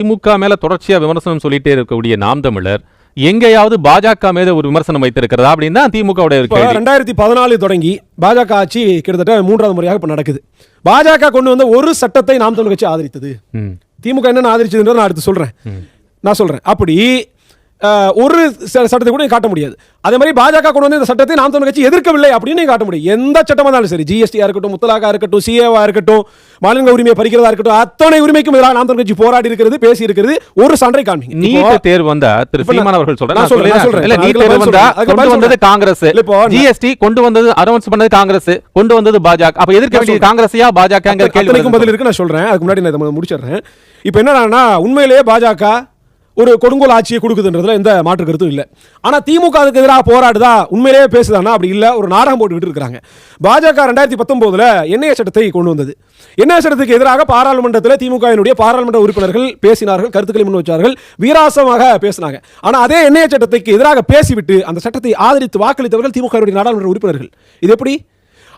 திமுக மேல தொடர்ச்சியா விமர்சனம் சொல்லிட்டே இருக்கக்கூடிய நாம் தமிழர் எங்கேயாவது பாஜக மீது ஒரு விமர்சனம் வைத்திருக்கிறதா அப்படின்னா திமுகவுடைய 2014 தொடங்கி பாஜக ஆட்சி கிட்டத்தட்ட 3வது முறையாக இப்ப நடக்குது. பாஜக கொண்டு வந்த ஒரு சட்டத்தை நாம் தமிழர் கட்சி ஆதரித்தது. திமுக என்ன ஆதரிச்சதுன்றதை நான் அடுத்து சொல்றேன். அப்படி ஒரு சட்டத்தை கூட காட்ட முடியாது. அதே மாதிரி பாஜக கொண்டு வந்து இந்த சட்டத்தை நாம் தமிழர் கட்சி எதிர்க்கவில்லை அப்படின்னு காட்ட முடியும். எந்த சட்டமா இருந்தாலும் சரி, ஜிஎஸ்டியா இருக்கட்டும், முத்தலாகா இருக்கட்டும், சிஏவா இருக்கட்டும், மாநில உரிமையை பறிக்கிறதா இருக்கட்டும், அத்தனை உரிமைக்கும் எதிராக நாம் தமிழர் கட்சி போராடி இருக்கிறது, பேசி இருக்கிறது. ஒரு சான்றை காண்பீங்க. நீட் தேர்வு வந்தா திரு சீமான் அவர்கள் சொல்றாங்க காங்கிரஸ், ஜிஎஸ்டி கொண்டு வந்தது அனௌன்ஸ் பண்ணது காங்கிரஸ், கொண்டு வந்தது பாஜக. அப்ப எதிர்க்க வேண்டியது காங்கிரஸா பாஜக கேள்விக்கு பதில் இருக்கு. நான் சொல்றேன், அதுக்கு முன்னாடி நான் முடிச்சிடுறேன். இப்ப என்னன்னா, உண்மையிலேயே பாஜக ஒரு கொடுங்கோல் ஆட்சியை கொடுக்குதுன்றதுல எந்த மாற்று கருத்தும் இல்லை. ஆனா திமுக அதுக்கு எதிராக போராடுதா, உண்மையிலேயே பேசுதானா? அப்படி இல்ல, ஒரு நாடகம் போட்டுக்கிட்டு இருக்காங்க. பாஜக 2019 என்ஐஏ சட்டத்தை கொண்டு வந்தது. என்ஐஏ சட்டத்துக்கு எதிராக பாராளுமன்றத்தில் திமுகவினுடைய பாராளுமன்ற உறுப்பினர்கள் பேசினார்கள், கருத்துக்களை முன் வச்சார்கள், வீராசமாக பேசினாங்க. ஆனா அதே என்ஐஏ சட்டத்துக்கு எதிராக பேசிவிட்டு அந்த சட்டத்தை ஆதரித்து வாக்களித்தவர்கள் திமுக நாடாளுமன்ற உறுப்பினர்கள். இது எப்படி?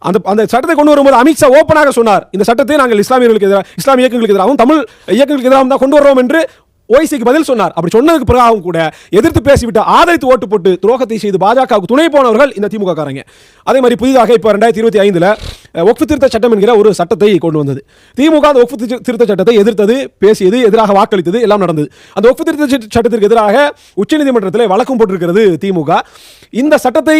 அந்த சட்டத்தை கொண்டு வரும்போது அமித்ஷா ஓப்பனாக சொன்னார், இந்த சட்டத்தை நாங்கள் இஸ்லாமியர்களுக்கு எதிராக, இஸ்லாமிய இயக்கங்களுக்கு எதிராகவும் தமிழ் இயக்கங்களுக்கு எதிராகவும் தான் கொண்டு வருவோம் என்று ஓய்சிக்கு பதில் சொன்னார். அப்படி சொன்னதுக்கு பிறகாகவும் கூட எதிர்த்து பேசிவிட்டு ஆதரித்து ஓட்டு போட்டு துரோகத்தை செய்து பாஜகவுக்கு துணை போனவர்கள் இந்த திமுக காரங்க. அதே மாதிரி புதிதாக இப்போ 2025 ஒக்ஃபு திருத்த சட்டம் என்கிற ஒரு சட்டத்தை கொண்டு வந்தது. திமுக அந்த ஒக்ஃபு திருத்த சட்டத்தை எதிர்த்தது, பேசியது, எதிராக வாக்களித்தது, எல்லாம் நடந்தது. அந்த ஒக்ஃபு திருத்த சட்டத்திற்கு எதிராக உச்சநீதிமன்றத்தில் வழக்கம் போட்டிருக்கிறது திமுக. இந்த சட்டத்தை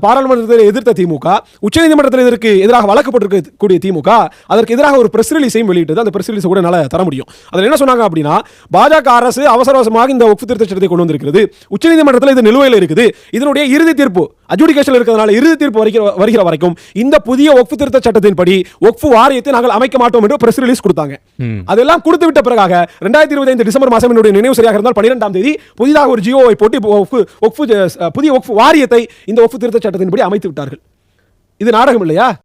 பாராளுமன்றத்தில் எதிர்த்த திமுக, உச்சநீதிமன்றத்தில் இதற்கு எதிராக வழக்கு போட்டிருக்கக்கூடிய திமுக அதற்கு எதிராக ஒரு பிரஸ் ரிலீஸையும் வெளியிட்டது. அந்த பிரஸ் ரிலீஸ் கூட என்னால தர முடியும். அதில் என்ன சொன்னாங்க அப்படின்னா, பாஜக அரசு அவசர அவசரமாக இந்த ஒக்ஃபு திருத்த சட்டத்தை கொண்டு வந்திருக்கிறது, உச்சநீதிமன்றத்தில் இது நிலுவையில் இருக்குது, இதனுடைய இறுதி தீர்ப்பு அட்ஜுடிகேஷன் இருக்கிறதுனால இறுதி தீர்ப்பு வருகிற வரைக்கும் இந்த புதிய ஒக்ஃபு திருத்த சட்டத்தின்படி ஒக்ஃபு வாரியத்தை நாங்கள் அமைக்க மாட்டோம் என்று பிரஸ் ரிலீஸ் கொடுத்தாங்க. அதெல்லாம் கொடுத்து விட்ட பிறகாக 2025 டிசம்பர் மாதம், என்னுடைய நினைவு சரியாக இருந்தால் 12ஆம் தேதி புதிதாக ஒரு ஜிஓவை போட்டு புதிய ஒக்ஃபு வாரியத்தை இந்த ஒக்ஃபு திருத்த சட்டத்தின்படி அமைத்து விட்டார்கள். இது நாடகம் இல்லையா?